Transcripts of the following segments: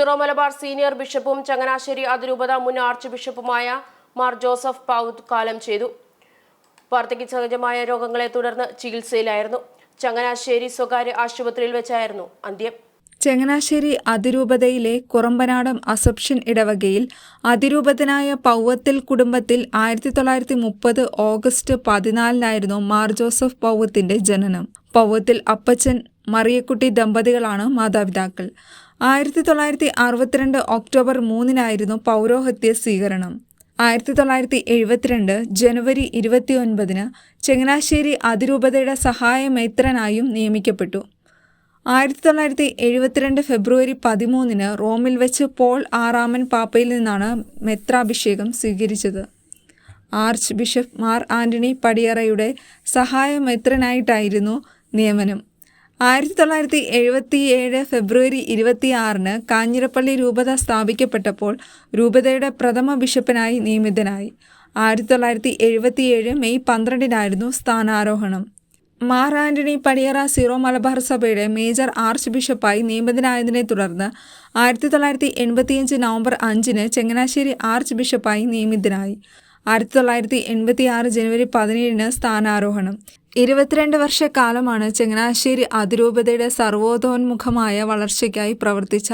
Zero Malabar senior ബിഷപ്പും Changanassery അതിരൂപത മുൻ arch ബിഷപ്പുമായ Mar Joseph പൗത്ത് കാലം ചെയ്തു. വാർദ്ധക്യ സഹജമായ രോഗങ്ങളെ തുടർന്ന് ചികിത്സയിലായിരുന്നു. ചങ്ങനാശ്ശേരി സ്വകാര്യ ആശുപത്രിയിൽ വെച്ചായിരുന്നു അന്ത്യം. ചങ്ങനാശ്ശേരി അതിരൂപതയിലെ കുറമ്പനാടം അസംപ്ഷൻ ഇടവകയിൽ അതിരൂപതനായ പൗവത്തിൽ കുടുംബത്തിൽ 1930 ഓഗസ്റ്റ് 14 മാർ ജോസഫ് പൗവത്തിന്റെ ജനനം. പൗവത്തിൽ അപ്പച്ചൻ മറിയക്കുട്ടി ദമ്പതികളാണ് മാതാപിതാക്കൾ. 1962 ഒക്ടോബർ 3 പൗരോഹിത്യ സ്വീകരണം. 1972 ജനുവരി 29 ചങ്ങനാശ്ശേരി അതിരൂപതയുടെ സഹായ മെത്രാനായും നിയമിക്കപ്പെട്ടു. 1972 ഫെബ്രുവരി 13 റോമിൽ വെച്ച് പോൾ ആറാമൻ പാപ്പയിൽ നിന്നാണ് മെത്രാഭിഷേകം സ്വീകരിച്ചത്. ആർച്ച് ബിഷപ്പ് മാർ ആന്റണി പടിയറയുടെ സഹായ മെത്രാനായിട്ടായിരുന്നു നിയമനം. 1977 ഫെബ്രുവരി 26 കാഞ്ഞിരപ്പള്ളി രൂപത സ്ഥാപിക്കപ്പെട്ടപ്പോൾ രൂപതയുടെ പ്രഥമ ബിഷപ്പിനായി നിയമിതനായി. 1977 മെയ് 12 സ്ഥാനാരോഹണം. മാർ ആന്റണി പടിയറ സീറോ മലബാർ സഭയുടെ മേജർ ആർച്ച് ബിഷപ്പായി നിയമിതനായതിനെ തുടർന്ന് 1985 നവംബർ 5 ചങ്ങനാശ്ശേരി ആർച്ച് ബിഷപ്പായി നിയമിതനായി. 1986 ജനുവരി 17 സ്ഥാനാരോഹണം. 22 വർഷക്കാലമാണ് ചങ്ങനാശ്ശേരി അതിരൂപതയുടെ സർവോതോന്മുഖമായ വളർച്ചയ്ക്കായി പ്രവർത്തിച്ച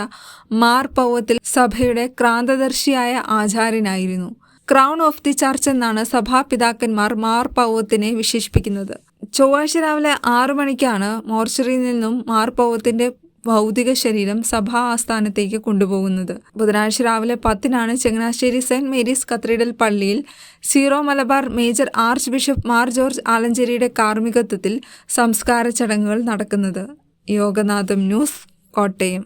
മാർ പൗവത്തിൽ സഭയുടെ ക്രാന്തദർശിയായ ആചാര്യനായിരുന്നു. ക്രൗൺ ഓഫ് ദി ചർച്ച് എന്നാണ് സഭാപിതാക്കന്മാർ മാർ പൗവത്തിനെ വിശേഷിപ്പിക്കുന്നത്. ചൊവ്വാഴ്ച രാവിലെ 6 മണിക്കാണ് മോർച്ചറിയിൽ നിന്നും മാർ പൗവത്തിന്റെ ഭൗതിക ശരീരം സഭാ ആസ്ഥാനത്തേക്ക് കൊണ്ടുപോകുന്നത്. ബുധനാഴ്ച രാവിലെ 10 ചങ്ങനാശ്ശേരി സെന്റ് മേരീസ് കത്തീഡ്രൽ പള്ളിയിൽ Syro Malabar major archbishop Mar George ആലഞ്ചേരിയുടെ കാർമ്മികത്വത്തിൽ സംസ്കാര ചടങ്ങുകൾ നടക്കുന്നത്. യോഗനാഥം ന്യൂസ്, കോട്ടയം.